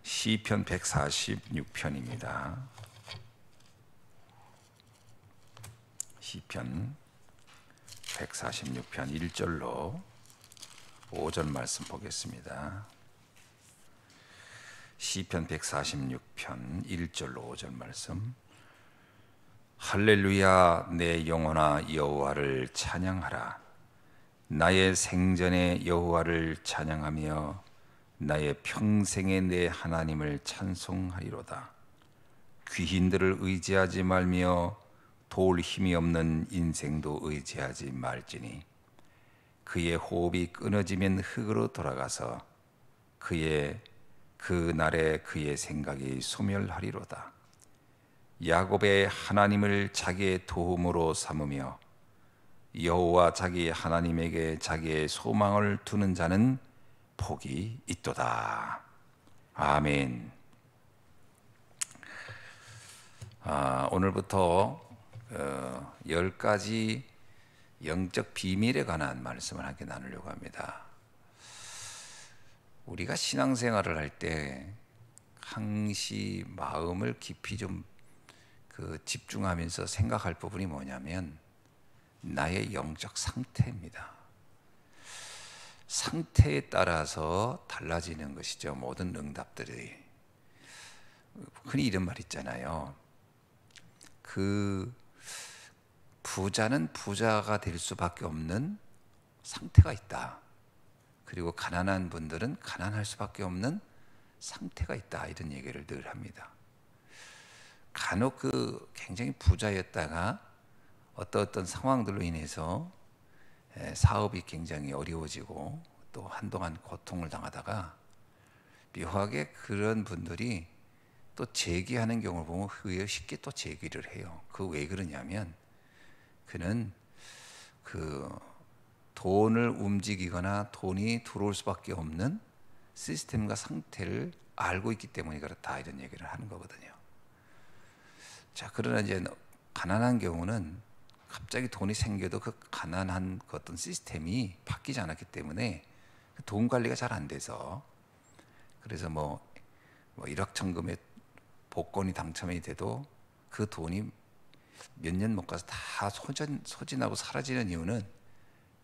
시편 146편입니다. 시편 146편 1절로 5절 말씀 보겠습니다. 시편 146편 1절로 5절 말씀. 할렐루야, 내 영혼아 여호와를 찬양하라. 나의 생전에 여호와를 찬양하며 나의 평생에 내 하나님을 찬송하리로다. 귀신들을 의지하지 말며 도울 힘이 없는 인생도 의지하지 말지니 그의 호흡이 끊어지면 흙으로 돌아가서 그 날에 그의 생각이 소멸하리로다. 야곱의 하나님을 자기의 도움으로 삼으며 여호와 자기 하나님에게 자기의 소망을 두는 자는 복이 있도다. 아멘. 오늘부터 10가지 영적 비밀에 관한 말씀을 함께 나누려고 합니다. 우리가 신앙생활을 할 때 항시 마음을 깊이 좀 집중하면서 생각할 부분이 뭐냐면 나의 영적 상태입니다. 상태에 따라서 달라지는 것이죠. 모든 응답들이. 흔히 이런 말 있잖아요. 부자는 부자가 될 수밖에 없는 상태가 있다. 그리고 가난한 분들은 가난할 수밖에 없는 상태가 있다. 이런 얘기를 늘 합니다. 간혹 굉장히 부자였다가 어떤 상황들로 인해서 사업이 굉장히 어려워지고 또 한동안 고통을 당하다가 묘하게 그런 분들이 또 재기하는 경우를 보면 의외로 쉽게 또 재기를 해요. 왜 그러냐면 그는 돈을 움직이거나 돈이 들어올 수밖에 없는 시스템과 상태를 알고 있기 때문에 그렇다, 이런 얘기를 하는 거거든요. 자, 그러나 이제 가난한 경우는 갑자기 돈이 생겨도 그 가난한 어떤 시스템이 바뀌지 않았기 때문에 돈 관리가 잘 안 돼서, 그래서 뭐 일확천금의 복권이 당첨이 돼도 그 돈이 몇 년 못 가서 다 소진하고 사라지는 이유는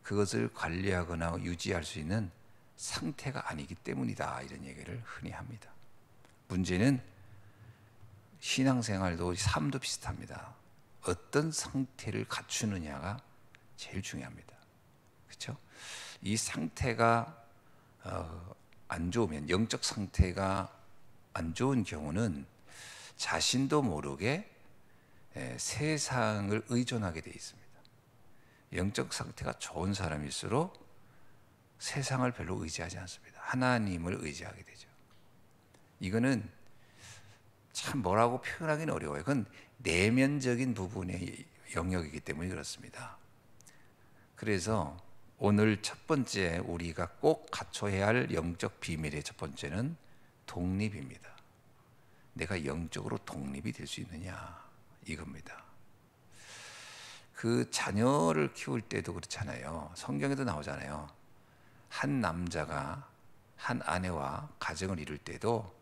그것을 관리하거나 유지할 수 있는 상태가 아니기 때문이다, 이런 얘기를 흔히 합니다. 문제는 신앙생활도 삶도 비슷합니다. 어떤 상태를 갖추느냐가 제일 중요합니다. 그렇죠? 이 상태가 안 좋으면, 영적 상태가 안 좋은 경우는 자신도 모르게 세상을 의존하게 돼 있습니다. 영적 상태가 좋은 사람일수록 세상을 별로 의지하지 않습니다. 하나님을 의지하게 되죠. 이거는 참 뭐라고 표현하기는 어려워요. 그건 내면적인 부분의 영역이기 때문에 그렇습니다. 그래서 오늘 첫 번째 우리가 꼭 갖춰야 할 영적 비밀의 첫 번째는 독립입니다. 내가 영적으로 독립이 될 수 있느냐, 이겁니다. 자녀를 키울 때도 그렇잖아요. 성경에도 나오잖아요. 한 남자가 한 아내와 가정을 이룰 때도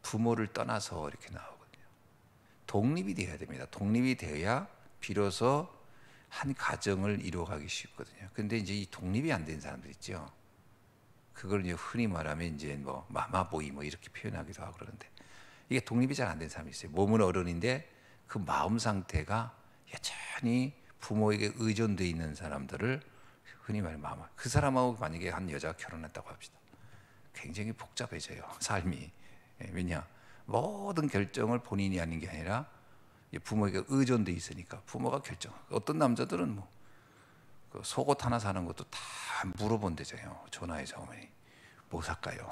부모를 떠나서 이렇게 나오거든요. 독립이 되어야 됩니다. 독립이 되어야 비로소 한 가정을 이루어가기 쉽거든요. 근데 이제 이 독립이 안 된 사람들 있죠. 그걸 이제 흔히 말하면 이제 마마보이 이렇게 표현하기도 하고 그러는데, 이게 독립이 잘 안 된 사람이 있어요. 몸은 어른인데 그 마음 상태가 여전히 부모에게 의존되어 있는 사람들을 흔히 말하는 마마. 그 사람하고 만약에 한 여자가 결혼했다고 합시다. 굉장히 복잡해져요, 삶이. 왜냐? 모든 결정을 본인이 하는 게 아니라 부모에게 의존돼 있으니까 부모가 결정. 어떤 남자들은 속옷 하나 사는 것도 다 물어본대잖아요. 전화해서 어머니 뭐 살까요?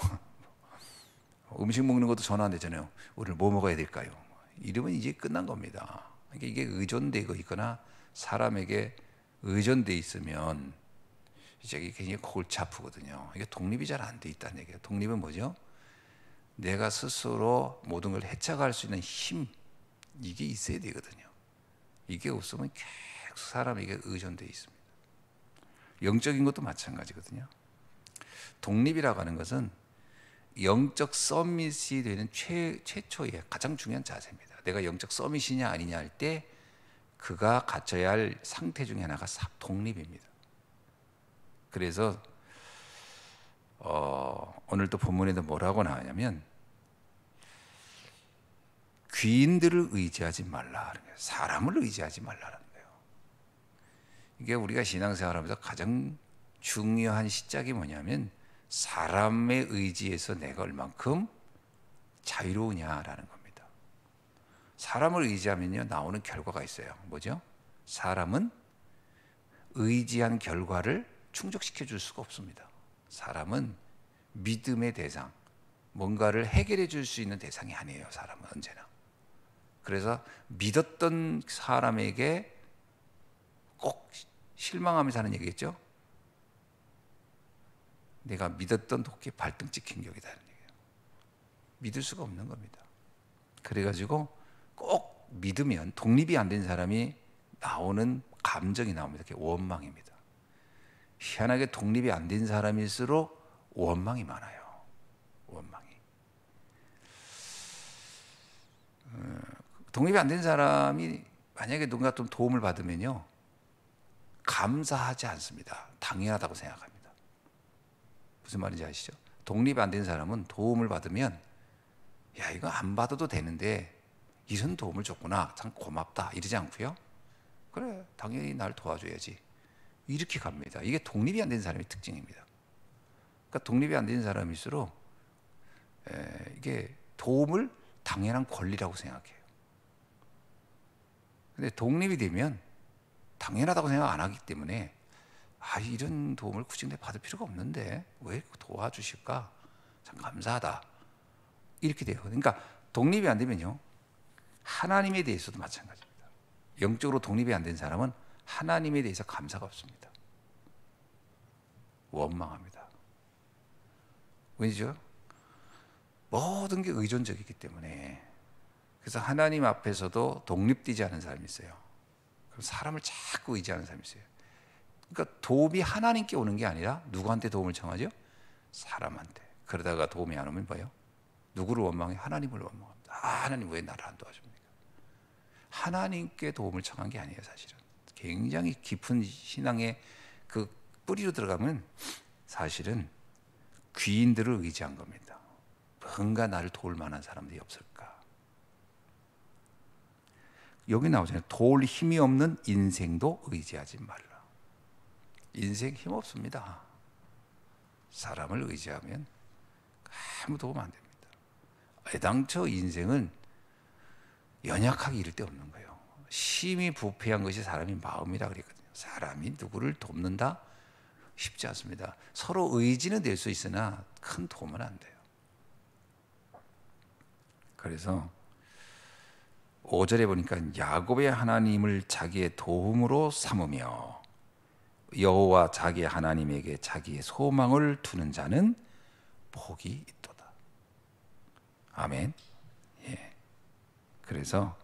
음식 먹는 것도 전화 안 되잖아요. 오늘 뭐 먹어야 될까요? 이러면 이제 끝난 겁니다. 그러니까 이게 의존되고 있거나 사람에게 의존돼 있으면 이제 이게 굉장히 골치 아프거든요. 이게 독립이 잘 안 돼 있다는 얘기예요. 독립은 뭐죠? 내가 스스로 모든 걸 헤쳐갈 수 있는 힘, 이게 있어야 되거든요. 이게 없으면 계속 사람에게 의존되어 있습니다. 영적인 것도 마찬가지거든요. 독립이라고 하는 것은 영적 서밋이 되는 최초의 가장 중요한 자세입니다. 내가 영적 서밋이냐 아니냐 할 때 그가 갖춰야 할 상태 중에 하나가 독립입니다. 그래서 오늘 또 본문에도 뭐라고 나오냐면 귀인들을 의지하지 말라. 사람을 의지하지 말라는 거예요. 이게 우리가 신앙생활하면서 가장 중요한 시작이 뭐냐면 사람의 의지에서 내가 얼만큼 자유로우냐라는 겁니다. 사람을 의지하면요 나오는 결과가 있어요. 뭐죠? 사람은 의지한 결과를 충족시켜 줄 수가 없습니다. 사람은 믿음의 대상, 뭔가를 해결해 줄 수 있는 대상이 아니에요. 사람은 언제나. 그래서 믿었던 사람에게 꼭 실망하면서 하는 얘기겠죠? 내가 믿었던 도끼에 발등 찍힌 격이다는 얘기예요. 믿을 수가 없는 겁니다. 그래가지고 꼭 믿으면 독립이 안 된 사람이 나오는 감정이 나옵니다. 그게 원망입니다. 희한하게 독립이 안 된 사람일수록 원망이 많아요. 원망이. 독립이 안 된 사람이 만약에 누군가 좀 도움을 받으면요 감사하지 않습니다. 당연하다고 생각합니다. 무슨 말인지 아시죠? 독립이 안 된 사람은 도움을 받으면 야 이거 안 받아도 되는데 이런 도움을 줬구나 참 고맙다 이러지 않고요. 그래 당연히 날 도와줘야지 이렇게 갑니다. 이게 독립이 안 된 사람의 특징입니다. 그러니까 독립이 안 된 사람일수록 이게 도움을 당연한 권리라고 생각해요. 근데 독립이 되면 당연하다고 생각 안 하기 때문에 이런 도움을 굳이 내 받을 필요가 없는데 왜 도와주실까? 참 감사하다. 이렇게 돼요. 그러니까 독립이 안 되면요. 하나님에 대해서도 마찬가지입니다. 영적으로 독립이 안 된 사람은 하나님에 대해서 감사가 없습니다. 원망합니다. 왜죠? 모든 게 의존적이기 때문에. 그래서 하나님 앞에서도 독립되지 않은 사람이 있어요. 그럼 사람을 자꾸 의지하는 사람이 있어요. 그러니까 도움이 하나님께 오는 게 아니라 누구한테 도움을 청하죠? 사람한테. 그러다가 도움이 안 오면 뭐예요? 누구를 원망해? 하나님을 원망합니다. 하나님 왜 나를 안 도와줍니까? 하나님께 도움을 청한 게 아니에요, 사실은. 굉장히 깊은 신앙의 그 뿌리로 들어가면 사실은 귀인들을 의지한 겁니다. 뭔가 나를 도울 만한 사람들이 없을까? 여기 나오잖아요. 도울 힘이 없는 인생도 의지하지 말라. 인생 힘 없습니다. 사람을 의지하면 아무 도움 안 됩니다. 애당초 인생은 연약하기 이를 데 없는 거예요. 심히 부패한 것이 사람의 마음이라 그랬거든요. 사람이 누구를 돕는다? 쉽지 않습니다. 서로 의지는 될 수 있으나 큰 도움은 안 돼요. 그래서 5절에 보니까 야곱의 하나님을 자기의 도움으로 삼으며 여호와 자기의 하나님에게 자기의 소망을 두는 자는 복이 있도다. 아멘. 예. 그래서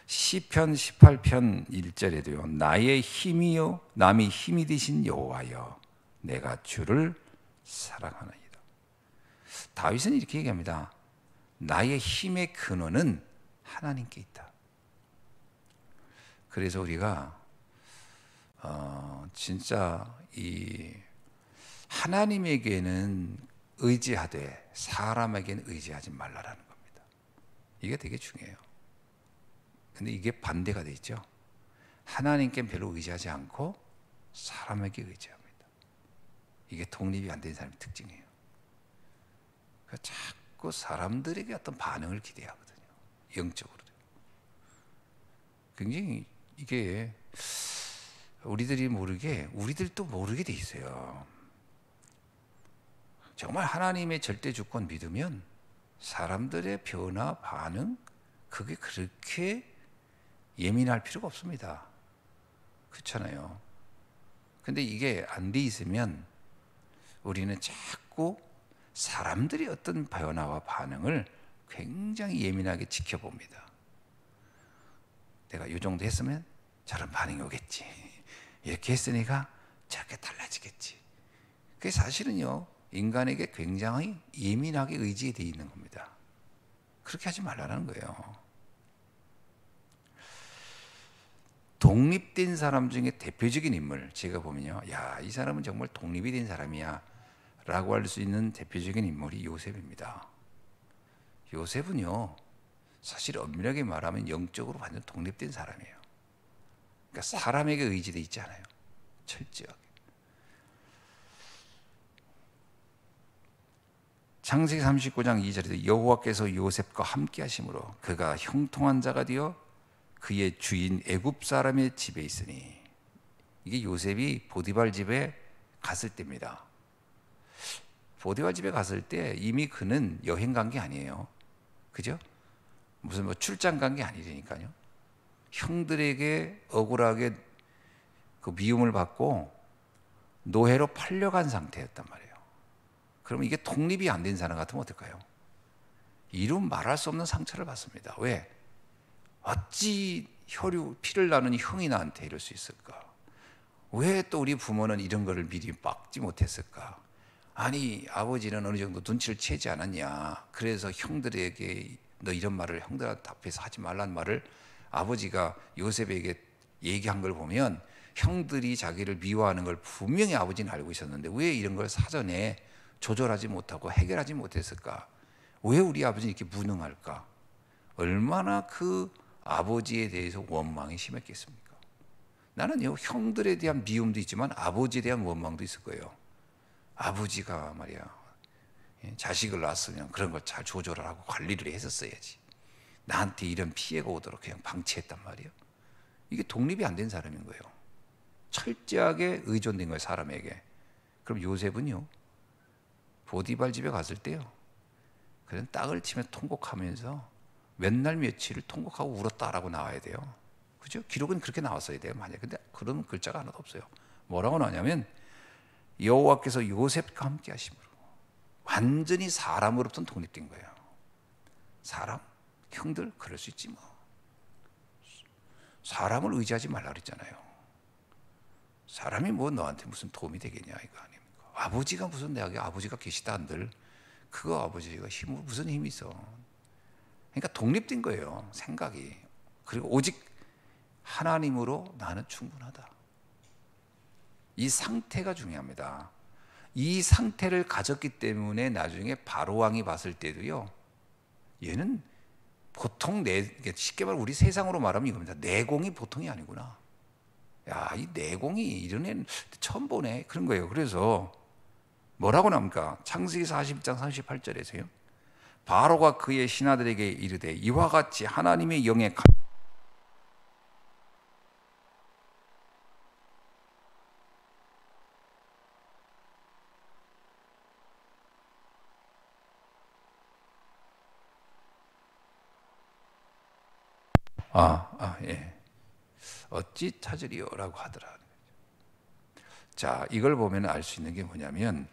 시편 18편 1절에도요. 나의 힘이요 남이 힘이 되신 여호와여 내가 주를 사랑하나이다. 다윗은 이렇게 얘기합니다. 나의 힘의 근원은 하나님께 있다. 그래서 우리가 진짜 이 하나님에게는 의지하되 사람에게는 의지하지 말라라는 겁니다. 이게 되게 중요해요. 근데 이게 반대가 돼 있죠. 하나님께 별로 의지하지 않고 사람에게 의지합니다. 이게 독립이 안 된 사람의 특징이에요. 그러니까 자꾸 사람들에게 어떤 반응을 기대하거든요. 영적으로. 굉장히 이게 우리들이 모르게 우리들도 모르게 돼 있어요. 정말 하나님의 절대 주권 믿으면 사람들의 변화, 반응 그게 그렇게 예민할 필요가 없습니다. 그렇잖아요. 근데 이게 안 돼 있으면 우리는 자꾸 사람들이 어떤 변화와 반응을 굉장히 예민하게 지켜봅니다. 내가 이 정도 했으면 저런 반응이 오겠지. 이렇게 했으니까 저렇게 달라지겠지. 그게 사실은요. 인간에게 굉장히 예민하게 의지되어 있는 겁니다. 그렇게 하지 말라는 거예요. 독립된 사람 중에 대표적인 인물 제가 보면요, 야, 이 사람은 정말 독립이 된 사람이야 라고 할 수 있는 대표적인 인물이 요셉입니다. 요셉은요, 사실 엄밀하게 말하면 영적으로 완전 독립된 사람이에요. 그러니까 사람에게 의지되어 있지 않아요. 철저하게. 창세기 39장 2절에서 여호와께서 요셉과 함께 하심으로 그가 형통한 자가 되어 그의 주인 애굽 사람의 집에 있으니, 이게 요셉이 보디발 집에 갔을 때입니다. 보디발 집에 갔을 때 이미 그는 여행 간 게 아니에요. 그죠? 무슨 뭐 출장 간 게 아니라니까요. 형들에게 억울하게 그 미움을 받고 노예로 팔려간 상태였단 말이에요. 그러면 이게 독립이 안 된 사람 같으면 어떨까요? 이루 말할 수 없는 상처를 받습니다. 왜? 어찌 혈육 피를 나누는 형이 나한테 이럴 수 있을까? 왜 또 우리 부모는 이런 거를 미리 막지 못했을까? 아니, 아버지는 어느 정도 눈치를 채지 않았냐? 그래서 형들에게 너 이런 말을 형들한테 앞에서 하지 말라는 말을 아버지가 요셉에게 얘기한 걸 보면 형들이 자기를 미워하는 걸 분명히 아버지는 알고 있었는데 왜 이런 걸 사전에 조절하지 못하고 해결하지 못했을까? 왜 우리 아버지는 이렇게 무능할까? 얼마나 그 아버지에 대해서 원망이 심했겠습니까? 나는요, 형들에 대한 미움도 있지만 아버지에 대한 원망도 있을 거예요. 아버지가 말이야, 자식을 낳았으면 그런 걸 잘 조절을 하고 관리를 했었어야지. 나한테 이런 피해가 오도록 그냥 방치했단 말이에요. 이게 독립이 안 된 사람인 거예요. 철저하게 의존된 거예요, 사람에게. 그럼 요셉은요, 보디발 집에 갔을 때요, 그냥 땅을 치며 통곡하면서 몇 날 며칠을 통곡하고 울었다라고 나와야 돼요. 그죠? 기록은 그렇게 나왔어야 돼요, 만약에. 근데 그런 글자가 하나도 없어요. 뭐라고 나오냐면 여호와께서 요셉과 함께 하심으로, 완전히 사람으로부터 독립된 거예요. 사람? 형들? 그럴 수 있지 뭐. 사람을 의지하지 말라 그랬잖아요. 사람이 뭐 너한테 무슨 도움이 되겠냐 이거 아닙니까? 아버지가 무슨 내가 아버지가 계시다 한들 그거 아버지가 힘으로 무슨 힘이 있어. 그러니까 독립된 거예요, 생각이. 그리고 오직 하나님으로 나는 충분하다. 이 상태가 중요합니다. 이 상태를 가졌기 때문에 나중에 바로 왕이 봤을 때도요, 얘는 보통 쉽게 말하면 우리 세상으로 말하면 이겁니다. 내공이 보통이 아니구나. 야, 이 내공이 이런 애는 처음 보네. 그런 거예요. 그래서 뭐라고 나옵니까? 창세기 40장 38절에서요. 바로가 그의 신하들에게 이르되 이와 같이 하나님의 영에 예. 어찌 찾으리요라고 하더라. 자, 이걸 보면 알 수 있는 게 뭐냐면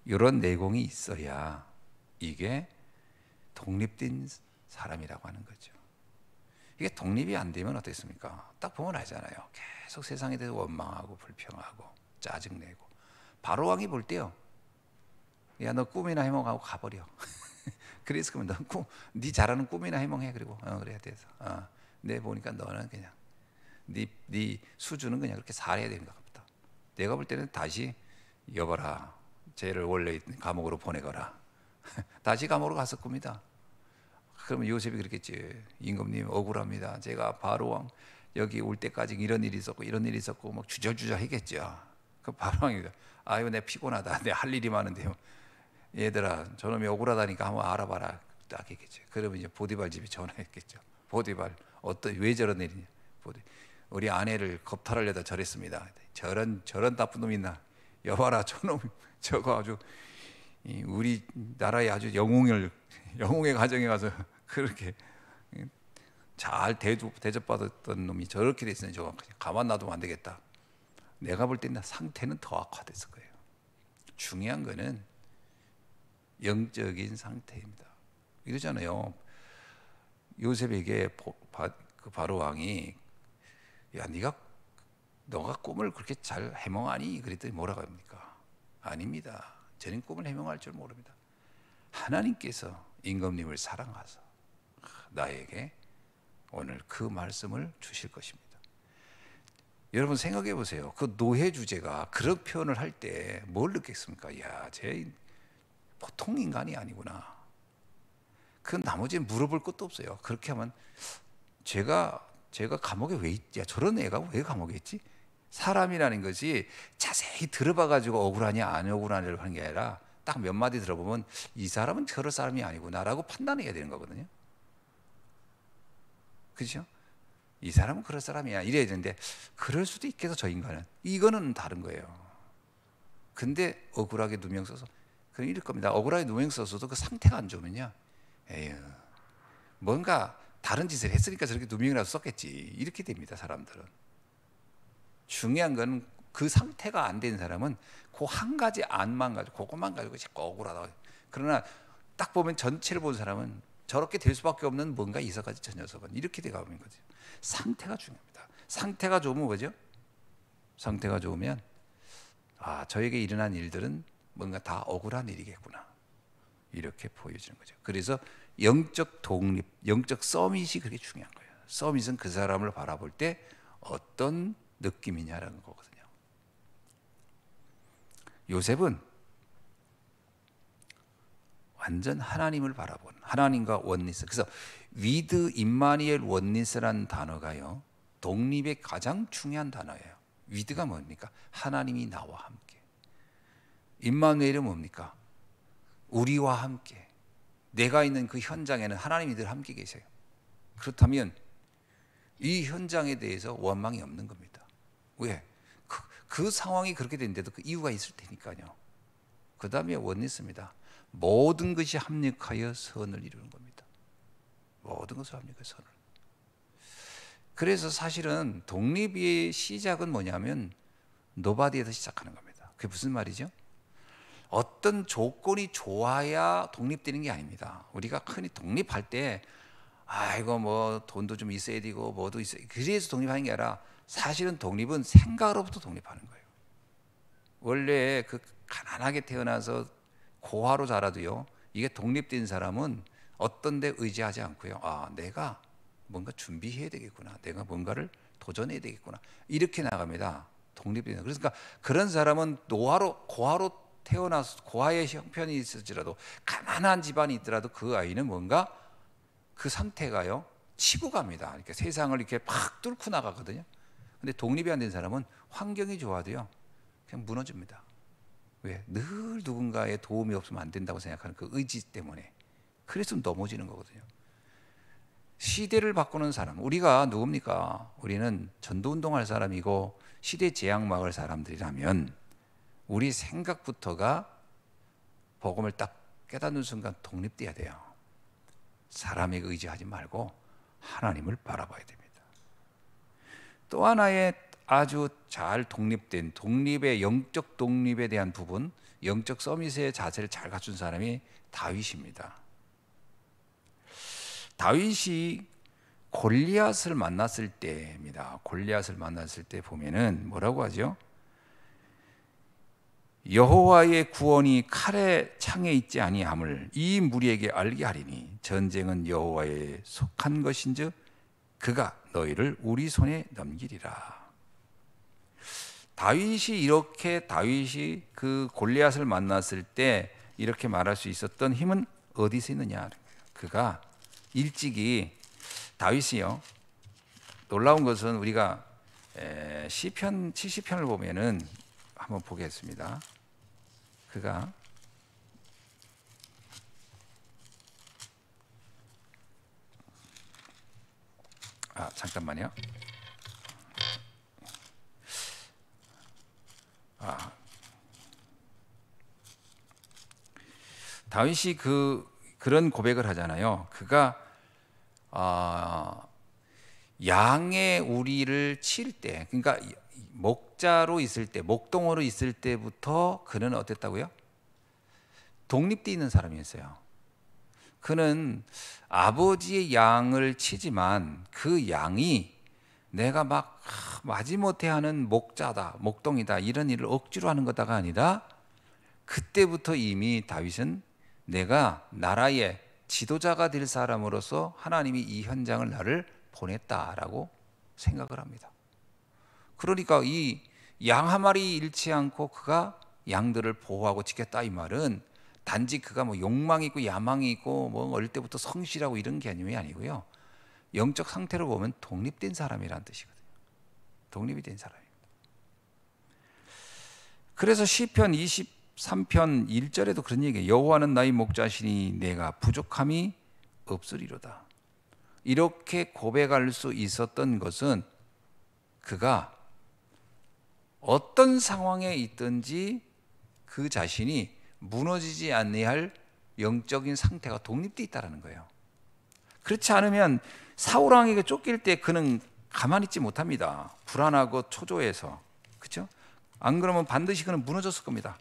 이런 내공이 있어야 이게 독립된 사람이라고 하는 거죠. 이게 독립이 안 되면 어떻습니까? 딱 보면 알잖아요. 계속 세상에 대해서 원망하고 불평하고 짜증내고. 바로 왕이 볼 때요, 야, 너 꿈이나 해몽하고 가버려. 그래서 그러면 네 잘하는 꿈이나 해몽해. 그리고 그래야 돼서 내 보니까 너는 그냥 네 수준은 그냥 그렇게 살아야 되는 것 같다. 내가 볼 때는 다시 여봐라, 쟤를 원래 있는 감옥으로 보내거라. 다시 감옥으로 갔을 겁니다. 그러면 요셉이 그랬겠지. 임금님 억울합니다. 제가 바로왕 여기 올 때까지 이런 일이 있었고 이런 일이 있었고 막 주저주저 했겠죠. 그 바로왕이 아유 내 피곤하다. 내 할 일이 많은데요. 얘들아 저놈이 억울하다니까 한번 알아봐라. 딱 했겠죠. 그러면 이제 보디발 집에 전화했겠죠. 보디발 왜 저런 일이냐. 우리 아내를 겁탈하려다 저랬습니다. 저런 나쁜 놈 있나. 여봐라 저놈 저거 아주 우리 나라에 아주 영웅의 가정에 가서 그렇게 잘 대접받았던 놈이 저렇게 됐으니 저거 가만 놔두면 안 되겠다. 내가 볼 때는 상태는 더 악화됐을 거예요. 중요한 거는 영적인 상태입니다. 이러잖아요. 요셉에게 그 바로 왕이 야 너가 꿈을 그렇게 잘 해몽하니? 그랬더니 뭐라고 합니까? 아닙니다. 저는 꿈을 해몽할 줄 모릅니다. 하나님께서 임금님을 사랑하사 나에게 오늘 그 말씀을 주실 것입니다. 여러분 생각해 보세요. 그 노예 주제가 그런 표현을 할 때 뭘 느꼈습니까? 야, 쟤 보통 인간이 아니구나. 그 나머지는 물어볼 것도 없어요. 그렇게 하면 제가 감옥에 왜 있지? 야, 저런 애가 왜 감옥에 있지? 사람이라는 것이 자세히 들어봐 가지고 억울하냐 안 억울하냐를 하는 게 아니라 딱 몇 마디 들어보면 이 사람은 저럴 사람이 아니구나라고 판단해야 되는 거거든요. 그렇죠? 이 사람은 그럴 사람이야 이래야 되는데 그럴 수도 있겠어. 저 인간은 이거는 다른 거예요. 근데 억울하게 누명 써서 그럼 이럴 겁니다. 억울하게 누명 써서도 그 상태가 안 좋으면요, 에휴 뭔가 다른 짓을 했으니까 저렇게 누명이라도 썼겠지 이렇게 됩니다. 사람들은. 중요한 건 그 상태가 안 된 사람은 그 한 가지 안만 가지고 그것만 가지고 자꾸 억울하다고. 그러나 딱 보면 전체를 본 사람은 저렇게 될 수밖에 없는 뭔가 있어가지고 저 녀석은 이렇게 돼가는 거죠. 상태가 중요합니다. 상태가 좋으면 뭐죠? 상태가 좋으면 저에게 일어난 일들은 뭔가 다 억울한 일이겠구나 이렇게 보여지는 거죠. 그래서 영적 독립, 영적 서밋이 그렇게 중요한 거예요. 서밋은 그 사람을 바라볼 때 어떤 느낌이냐라는 거거든요. 요셉은 완전 하나님을 바라본 하나님과 원리스. 그래서 위드 임마니엘 원리스라는 단어가요, 독립의 가장 중요한 단어예요. 위드가 뭡니까? 하나님이 나와 함께. 임마누엘은 뭡니까? 우리와 함께. 내가 있는 그 현장에는 하나님이 늘 함께 계세요. 그렇다면 이 현장에 대해서 원망이 없는 겁니다. 왜? 그 상황이 그렇게 된데도 그 이유가 있을 테니까요. 그 다음에 원리스입니다. 모든 것이 합력하여 선을 이루는 겁니다. 모든 것이 합력하여 선을. 그래서 사실은 독립의 시작은 뭐냐면 노바디에서 시작하는 겁니다. 그게 무슨 말이죠? 어떤 조건이 좋아야 독립되는 게 아닙니다. 우리가 흔히 독립할 때 이거 뭐 돈도 좀 있어야 되고 뭐도 있어야, 그래서 독립하는 게 아니라 사실은 독립은 생각으로부터 독립하는 거예요. 원래 그 가난하게 태어나서 고아로 자라도요, 이게 독립된 사람은 어떤 데 의지하지 않고요, 내가 뭔가 준비해야 되겠구나, 내가 뭔가를 도전해야 되겠구나, 이렇게 나갑니다. 독립된. 그러니까 그런 사람은 고아로 태어나서 고아의 형편이 있을지라도 가난한 집안이 있더라도 그 아이는 뭔가 그 상태가요 치고 갑니다. 그러니까 세상을 이렇게 팍 뚫고 나가거든요. 근데 독립이 안 된 사람은 환경이 좋아도요 그냥 무너집니다. 왜? 늘 누군가의 도움이 없으면 안 된다고 생각하는 그 의지 때문에. 그래서 넘어지는 거거든요. 시대를 바꾸는 사람, 우리가 누굽니까? 우리는 전도운동할 사람이고 시대 재앙 막을 사람들이라면 우리 생각부터가 복음을 딱 깨닫는 순간 독립돼야 돼요. 사람에게 의지하지 말고 하나님을 바라봐야 됩니다. 또 하나의 아주 잘 독립된 독립의 영적 독립에 대한 부분, 영적 서밋의 자세를 잘 갖춘 사람이 다윗입니다. 다윗이 골리앗을 만났을 때입니다. 골리앗을 만났을 때 보면은 뭐라고 하죠? 여호와의 구원이 칼의 창에 있지 아니함을 이 무리에게 알게 하리니 전쟁은 여호와에 속한 것인즉 그가 너희를 우리 손에 넘기리라. 다윗이 그 골리앗을 만났을 때 이렇게 말할 수 있었던 힘은 어디서 있느냐? 그가 일찍이 다윗이요. 놀라운 것은 우리가 시편 70편을 보면은 한번 보겠습니다. 그가 잠깐만요. 다윗이 그런 고백을 하잖아요. 그가 양의 우리를 칠 때, 그러니까 목자로 있을 때, 목동으로 있을 때부터 그는 어땠다고요? 독립돼 있는 사람이었어요. 그는 아버지의 양을 치지만 그 양이 내가 막 마지못해 하는 목자다, 목동이다 이런 일을 억지로 하는 것다가 아니라 그때부터 이미 다윗은 내가 나라의 지도자가 될 사람으로서 하나님이 이 현장을 나를 보냈다라고 생각을 합니다. 그러니까 이 양 한 마리 잃지 않고 그가 양들을 보호하고 지켰다 이 말은 단지 그가 뭐 욕망이 있고 야망이 있고 뭐 어릴 때부터 성실하고 이런 개념이 아니고요. 영적 상태로 보면 독립된 사람이라는 뜻이거든요. 독립이 된 사람입니다. 그래서 시편 23편 1절에도 그런 얘기예요. 여호와는 나의 목자시니 내가 부족함이 없으리로다. 이렇게 고백할 수 있었던 것은 그가 어떤 상황에 있든지 그 자신이 무너지지 아니할 영적인 상태가 독립되어 있다는 거예요. 그렇지 않으면 사울 왕에게 쫓길 때 그는 가만히 있지 못합니다. 불안하고 초조해서. 그렇죠? 안 그러면 반드시 그는 무너졌을 겁니다.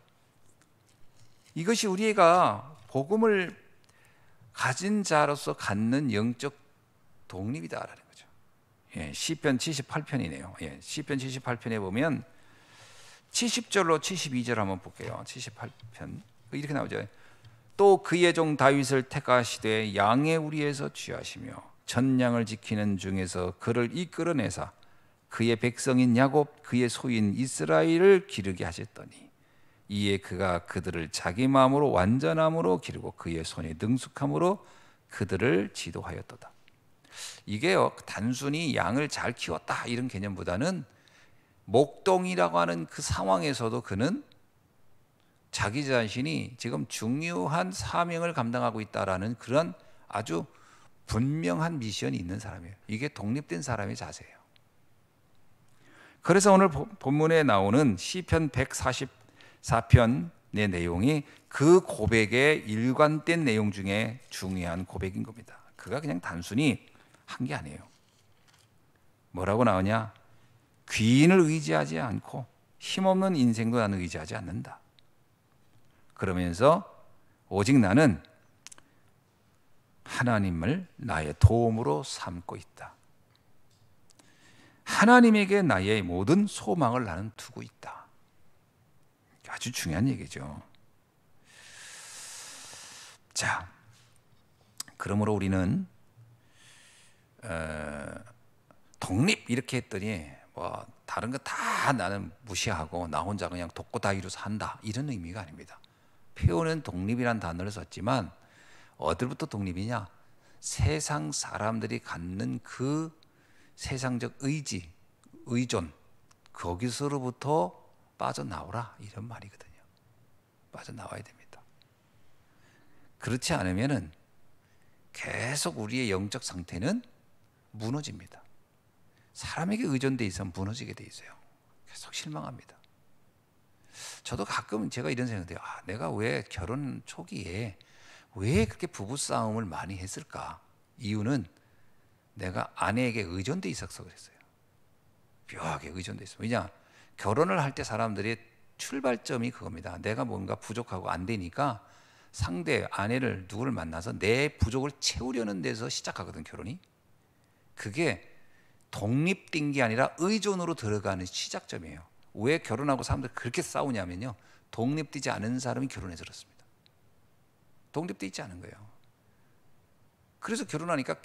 이것이 우리가 복음을 가진 자로서 갖는 영적 독립이다라는 거죠. 시편 78편이네요. 시편 78편에 보면 70절로 72절 한번 볼게요. 78편 이렇게 나오죠. 또 그의 종 다윗을 택하시되 양의 우리에서 취하시며 전양을 지키는 중에서 그를 이끌어내사 그의 백성인 야곱 그의 소인 이스라엘을 기르게 하셨더니 이에 그가 그들을 자기 마음으로 완전함으로 기르고 그의 손에 능숙함으로 그들을 지도하였도다. 이게요 단순히 양을 잘 키웠다 이런 개념보다는 목동이라고 하는 그 상황에서도 그는 자기 자신이 지금 중요한 사명을 감당하고 있다라는 그런 아주 분명한 미션이 있는 사람이에요. 이게 독립된 사람의 자세예요. 그래서 오늘 본문에 나오는 시편 144편의 내용이 그 고백의 일관된 내용 중에 중요한 고백인 겁니다. 그가 그냥 단순히 한 게 아니에요. 뭐라고 나오냐? 귀인을 의지하지 않고 힘없는 인생도 나는 의지하지 않는다. 그러면서 오직 나는 하나님을 나의 도움으로 삼고 있다. 하나님에게 나의 모든 소망을 나는 두고 있다. 아주 중요한 얘기죠. 자, 그러므로 우리는 독립 이렇게 했더니 뭐 다른 거 다 나는 무시하고 나 혼자 그냥 독고다이로 산다 이런 의미가 아닙니다. 표현은 독립이란 단어를 썼지만 어디부터 독립이냐? 세상 사람들이 갖는 그 세상적 의지, 의존 거기서로부터 빠져나오라 이런 말이거든요. 빠져나와야 됩니다. 그렇지 않으면은 계속 우리의 영적 상태는 무너집니다. 사람에게 의존돼 있으면 무너지게 돼 있어요. 계속 실망합니다. 저도 가끔 제가 이런 생각해요. 내가 왜 결혼 초기에 왜 그렇게 부부싸움을 많이 했을까? 이유는 내가 아내에게 의존돼 있어서 그랬어요. 묘하게 의존돼 있어요. 왜냐? 결혼을 할 때 사람들이 출발점이 그겁니다. 내가 뭔가 부족하고 안 되니까 상대 아내를 누구를 만나서 내 부족을 채우려는 데서 시작하거든 결혼이. 그게 독립된 게 아니라 의존으로 들어가는 시작점이에요. 왜 결혼하고 사람들 그렇게 싸우냐면요. 독립되지 않은 사람이 결혼해서 그렇습니다. 독립돼 있지 않은 거예요. 그래서 결혼하니까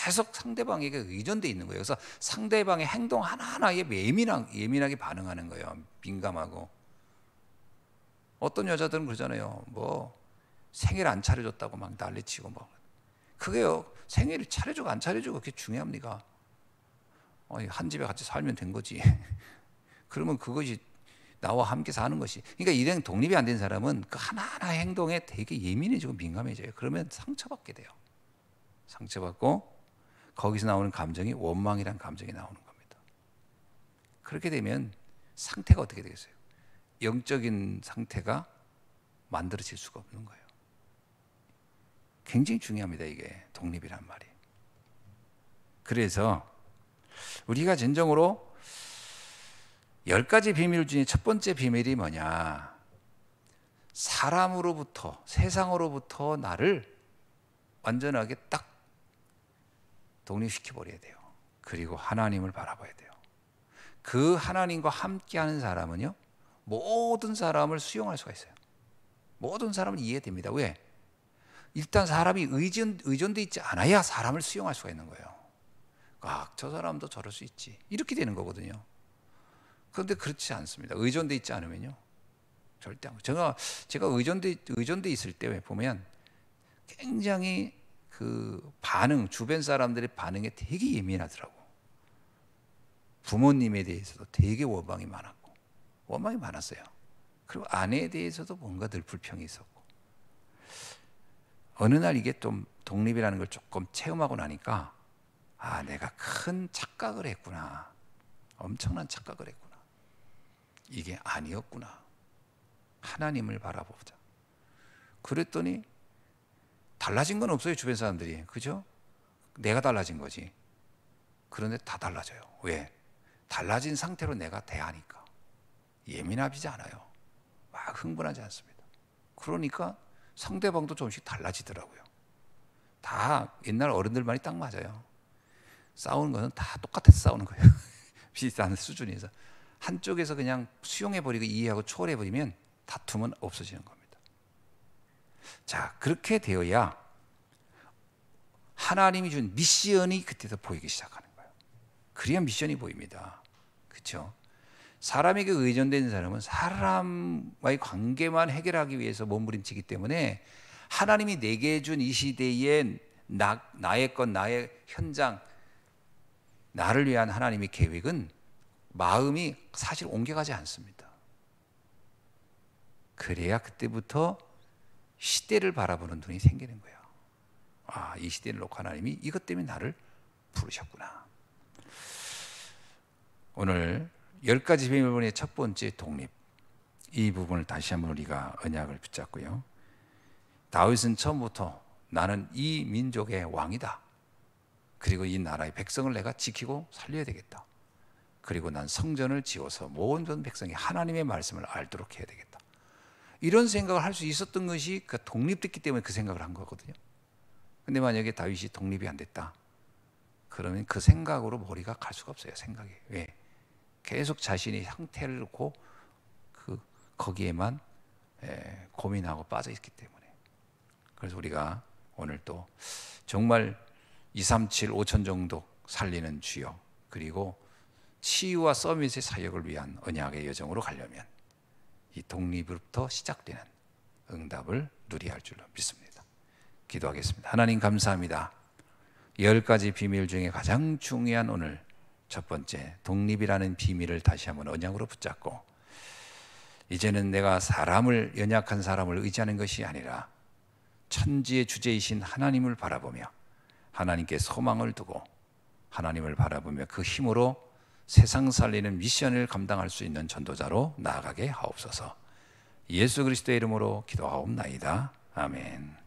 계속 상대방에게 의존돼 있는 거예요. 그래서 상대방의 행동 하나하나에 예민하게 반응하는 거예요. 민감하고. 어떤 여자들은 그러잖아요. 뭐 생일 안 차려줬다고 막 난리치고 뭐. 그게요, 생일을 차려주고 안 차려주고 그게 중요합니까? 한 집에 같이 살면 된 거지. 그러면 그것이 나와 함께 사는 것이. 그러니까 일행 독립이 안 된 사람은 그 하나하나의 행동에 되게 예민해지고 민감해져요. 그러면 상처받게 돼요. 상처받고 거기서 나오는 감정이 원망이란 감정이 나오는 겁니다. 그렇게 되면 상태가 어떻게 되겠어요? 영적인 상태가 만들어질 수가 없는 거예요. 굉장히 중요합니다. 이게 독립이란 말이. 그래서 우리가 진정으로 10가지 비밀 중에 첫 번째 비밀이 뭐냐? 사람으로부터, 세상으로부터 나를 완전하게 딱 독립시켜버려야 돼요. 그리고 하나님을 바라봐야 돼요. 그 하나님과 함께하는 사람은요, 모든 사람을 수용할 수가 있어요. 모든 사람은 이해됩니다. 왜? 일단 사람이 의존돼 있지 않아야 사람을 수용할 수가 있는 거예요. 저 사람도 저럴 수 있지. 이렇게 되는 거거든요. 그런데 그렇지 않습니다. 의존돼 있지 않으면요, 절대 안. 제가 의존돼 있을 때 보면 굉장히 그 반응, 주변 사람들의 반응에 되게 예민하더라고. 부모님에 대해서도 되게 원망이 많았어요. 그리고 아내에 대해서도 뭔가 늘 불평이 있었고. 어느 날 이게 좀 독립이라는 걸 조금 체험하고 나니까 내가 큰 착각을 했구나. 엄청난 착각을 했구나. 이게 아니었구나. 하나님을 바라보자. 그랬더니 달라진 건 없어요. 주변 사람들이. 그죠? 내가 달라진 거지. 그런데 다 달라져요. 왜? 달라진 상태로 내가 대하니까. 예민하지 않아요. 막 흥분하지 않습니다. 그러니까 상대방도 조금씩 달라지더라고요. 다 옛날 어른들 말이 딱 맞아요. 싸우는 것은 다 똑같아서 싸우는 거예요. 비슷한 수준에서. 한쪽에서 그냥 수용해버리고 이해하고 초월해버리면 다툼은 없어지는 겁니다. 자, 그렇게 되어야 하나님이 준 미션이 그때서 보이기 시작하는 거예요. 그래야 미션이 보입니다. 그렇죠? 사람에게 의존된 사람은 사람과의 관계만 해결하기 위해서 몸부림치기 때문에 하나님이 내게 준 이 시대의 나의 것, 나의 현장, 나를 위한 하나님의 계획은 마음이 사실 옮겨가지 않습니다. 그래야 그때부터 시대를 바라보는 눈이 생기는 거예요. 이 시대를 놓고 하나님이 이것 때문에 나를 부르셨구나. 오늘 10가지 비밀번의 첫 번째 독립, 이 부분을 다시 한번 우리가 언약을 붙잡고요. 다윗은 처음부터 나는 이 민족의 왕이다. 그리고 이 나라의 백성을 내가 지키고 살려야 되겠다. 그리고 난 성전을 지어서 모든 백성이 하나님의 말씀을 알도록 해야 되겠다. 이런 생각을 할 수 있었던 것이 그 독립됐기 때문에 그 생각을 한 거거든요. 근데 만약에 다윗이 독립이 안 됐다, 그러면 그 생각으로 머리가 갈 수가 없어요. 생각이. 왜? 계속 자신의 상태를 놓고 거기에만 고민하고 빠져 있기 때문에. 그래서 우리가 오늘 또 정말 237, 5천 정도 살리는 주여, 그리고 치유와 서밋의 사역을 위한 언약의 여정으로 가려면 이 독립으로부터 시작되는 응답을 누려야 할 줄로 믿습니다. 기도하겠습니다. 하나님 감사합니다. 10가지 비밀 중에 가장 중요한 오늘 첫 번째 독립이라는 비밀을 다시 한번 언약으로 붙잡고, 이제는 내가 연약한 사람을 의지하는 것이 아니라 천지의 주제이신 하나님을 바라보며 하나님께 소망을 두고 하나님을 바라보며 그 힘으로 세상 살리는 미션을 감당할 수 있는 전도자로 나아가게 하옵소서. 예수 그리스도의 이름으로 기도하옵나이다. 아멘.